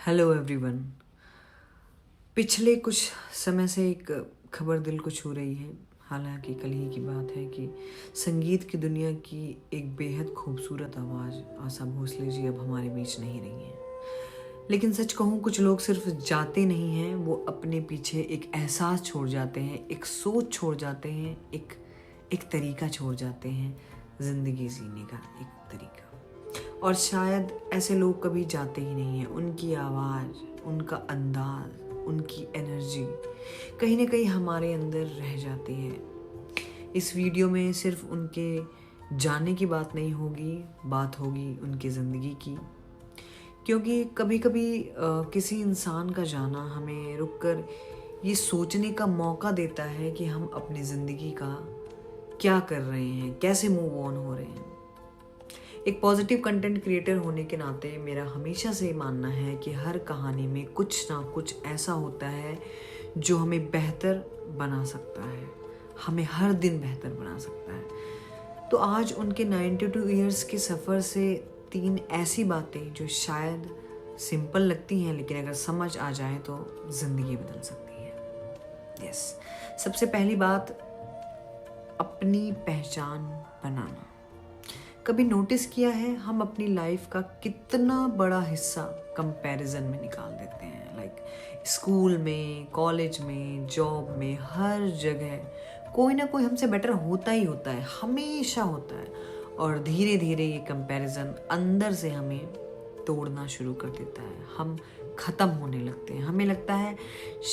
Hello everyone. पिछले कुछ समय से एक खबर दिल को छू रही है। हालांकि कल ही की बात है कि संगीत की दुनिया की एक बेहद खूबसूरत आवाज़ आशा भोसले जी अब हमारे बीच नहीं रही हैं। लेकिन सच कहूँ, कुछ लोग सिर्फ जाते नहीं हैं, वो अपने पीछे एक एहसास छोड़ जाते हैं, एक सोच छोड़ जाते हैं, एक तरीका छोड़ जाते हैं ज़िंदगी जीने का, एक तरीका। और शायद ऐसे लोग कभी जाते ही नहीं हैं। उनकी आवाज़, उनका अंदाज, उनकी एनर्जी कहीं ना कहीं हमारे अंदर रह जाती है। इस वीडियो में सिर्फ उनके जाने की बात नहीं होगी, बात होगी उनकी ज़िंदगी की। क्योंकि कभी कभी किसी इंसान का जाना हमें रुककर ये सोचने का मौका देता है कि हम अपनी ज़िंदगी का क्या कर रहे हैं, कैसे मूव ऑन हो रहे हैं। एक पॉजिटिव कंटेंट क्रिएटर होने के नाते मेरा हमेशा से मानना है कि हर कहानी में कुछ ना कुछ ऐसा होता है जो हमें बेहतर बना सकता है, हमें हर दिन बेहतर बना सकता है। तो आज उनके 92 ईयर्स के सफ़र से 3 ऐसी बातें जो शायद सिंपल लगती हैं, लेकिन अगर समझ आ जाए तो ज़िंदगी बदल सकती है। यस, सबसे पहली बात, अपनी पहचान बनाना। कभी नोटिस किया है हम अपनी लाइफ का कितना बड़ा हिस्सा कंपैरिजन में निकाल देते हैं। लाइक स्कूल में, कॉलेज में, जॉब में, हर जगह कोई ना कोई हमसे बेटर होता ही होता है, हमेशा होता है। और धीरे धीरे ये कंपैरिजन अंदर से हमें तोड़ना शुरू कर देता है। हम ख़त्म होने लगते हैं, हमें लगता है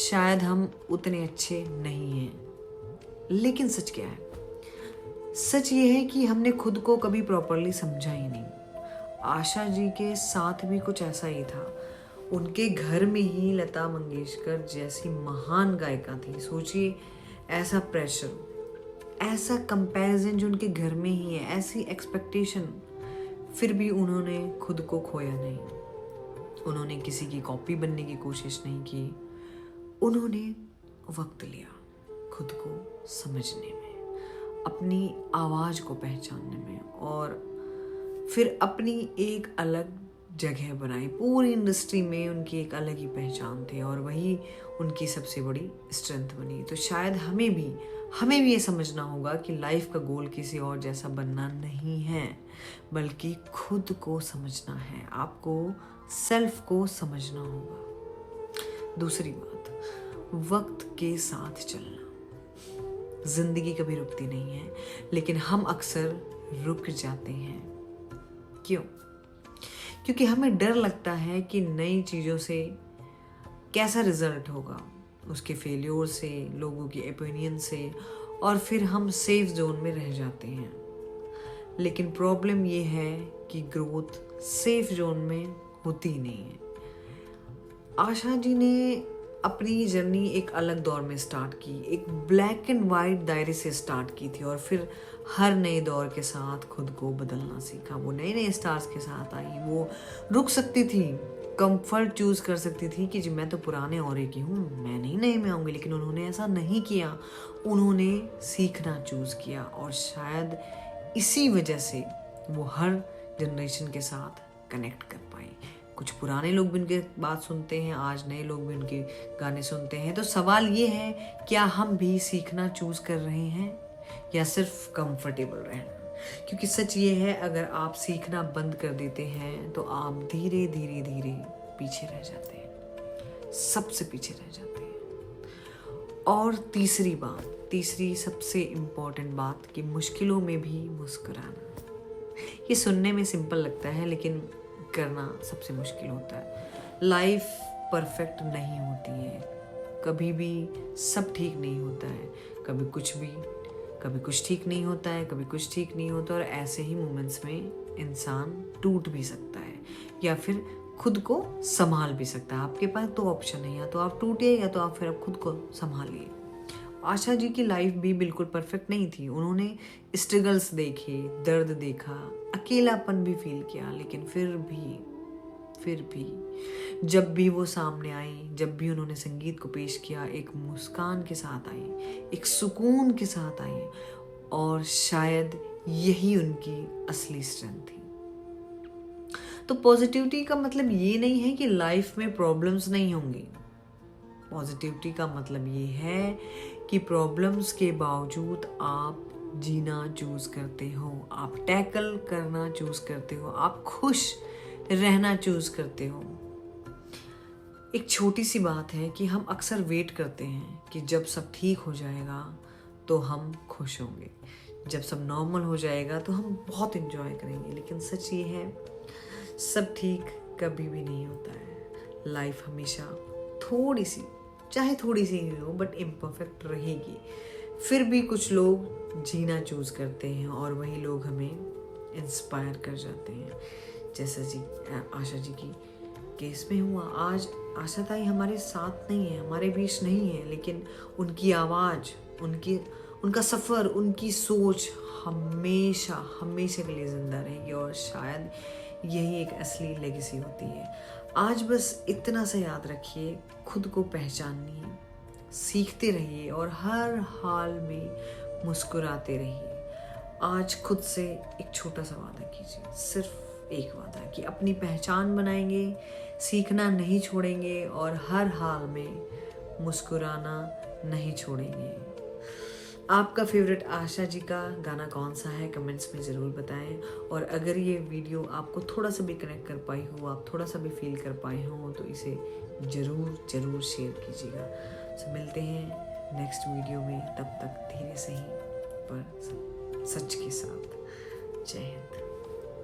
शायद हम उतने अच्छे नहीं हैं। लेकिन सच क्या है? सच ये है कि हमने खुद को कभी प्रॉपरली समझा ही नहीं। आशा जी के साथ भी कुछ ऐसा ही था। उनके घर में ही लता मंगेशकर जैसी महान गायिका थी। सोचिए, ऐसा प्रेशर, ऐसा कंपैरिजन जो उनके घर में ही है, ऐसी एक्सपेक्टेशन, फिर भी उन्होंने खुद को खोया नहीं। उन्होंने किसी की कॉपी बनने की कोशिश नहीं की। उन्होंने वक्त लिया खुद को समझने में, अपनी आवाज़ को पहचानने में, और फिर अपनी एक अलग जगह बनाई। पूरी इंडस्ट्री में उनकी एक अलग ही पहचान थी और वही उनकी सबसे बड़ी स्ट्रेंथ बनी। तो शायद हमें भी ये समझना होगा कि लाइफ का गोल किसी और जैसा बनना नहीं है, बल्कि खुद को समझना है। आपको सेल्फ को समझना होगा। दूसरी बात, वक्त के साथ चलना। जिंदगी कभी रुकती नहीं है, लेकिन हम अक्सर रुक जाते हैं। क्यों? क्योंकि हमें डर लगता है कि नई चीज़ों से कैसा रिजल्ट होगा, उसके फेल्योर से, लोगों की ओपिनियन से, और फिर हम सेफ जोन में रह जाते हैं। लेकिन प्रॉब्लम ये है कि ग्रोथ सेफ जोन में होती ही नहीं है। आशा जी ने अपनी जर्नी एक अलग दौर में स्टार्ट की, एक ब्लैक एंड वाइट दायरे से स्टार्ट की थी, और फिर हर नए दौर के साथ खुद को बदलना सीखा। वो नए नए स्टार्स के साथ आई। वो रुक सकती थी, कंफर्ट चूज कर सकती थी कि जी मैं तो पुराने औरे की हूँ, मैं नहीं नए में आऊँगी। लेकिन उन्होंने ऐसा नहीं किया। उन्होंने सीखना चूज किया, और शायद इसी वजह से वो हर जनरेशन के साथ कनेक्ट कर पाई। कुछ पुराने लोग भी उनके बात सुनते हैं, आज नए लोग भी उनके गाने सुनते हैं। तो सवाल ये है, क्या हम भी सीखना चूज कर रहे हैं या सिर्फ कंफर्टेबल रहना? क्योंकि सच ये है, अगर आप सीखना बंद कर देते हैं तो आप धीरे धीरे धीरे पीछे रह जाते हैं, सबसे पीछे रह जाते हैं। और तीसरी सबसे इम्पोर्टेंट बात, कि मुश्किलों में भी मुस्कुराना। ये सुनने में सिंपल लगता है, लेकिन करना सबसे मुश्किल होता है। लाइफ परफेक्ट नहीं होती है, कभी भी सब ठीक नहीं होता है। कभी कुछ ठीक नहीं होता है, कभी कुछ ठीक नहीं होता। और ऐसे ही मोमेंट्स में इंसान टूट भी सकता है, या फिर खुद को संभाल भी सकता है। आपके पास दो ऑप्शन है, या तो आप टूटिए या तो आप फिर खुद को संभालिए। आशा जी की लाइफ भी बिल्कुल परफेक्ट नहीं थी। उन्होंने स्ट्रगल्स देखे, दर्द देखा, अकेलापन भी फील किया। लेकिन फिर भी जब भी वो सामने आई, जब भी उन्होंने संगीत को पेश किया, एक मुस्कान के साथ आई, एक सुकून के साथ आई। और शायद यही उनकी असली स्ट्रेंथ थी। तो पॉजिटिविटी का मतलब ये नहीं है कि लाइफ में प्रॉब्लम्स नहीं होंगी। पॉजिटिविटी का मतलब ये है कि प्रॉब्लम्स के बावजूद आप जीना चूज करते हो, आप टैकल करना चूज करते हो, आप खुश रहना चूज करते हो। एक छोटी सी बात है कि हम अक्सर वेट करते हैं कि जब सब ठीक हो जाएगा तो हम खुश होंगे, जब सब नॉर्मल हो जाएगा तो हम बहुत एंजॉय करेंगे। लेकिन सच ये है, सब ठीक कभी भी नहीं होता है। लाइफ हमेशा थोड़ी सी, चाहे थोड़ी सी ही हो, बट इम्परफेक्ट रहेगी। फिर भी कुछ लोग जीना चूज करते हैं और वही लोग हमें इंस्पायर कर जाते हैं। जैसा जी आशा जी की केस में हुआ। आज आशा ताई हमारे साथ नहीं है, हमारे बीच नहीं है, लेकिन उनकी आवाज़, उनका सफ़र, उनकी सोच हमेशा हमेशा के लिए ज़िंदा रहेगी। और शायद यही एक असली लेगेसी होती है। आज बस इतना सा याद रखिए, खुद को पहचानिए, सीखते रहिए और हर हाल में मुस्कुराते रहिए। आज खुद से एक छोटा सा वादा कीजिए, सिर्फ एक वादा, कि अपनी पहचान बनाएंगे, सीखना नहीं छोड़ेंगे और हर हाल में मुस्कुराना नहीं छोड़ेंगे। आपका फेवरेट आशा जी का गाना कौन सा है, कमेंट्स में ज़रूर बताएं। और अगर ये वीडियो आपको थोड़ा सा भी कनेक्ट कर पाई हो, आप थोड़ा सा भी फील कर पाए हो, तो इसे ज़रूर शेयर कीजिएगा। तो मिलते हैं नेक्स्ट वीडियो में, तब तक धीरे से ही पर सच के साथ। जय हिंद।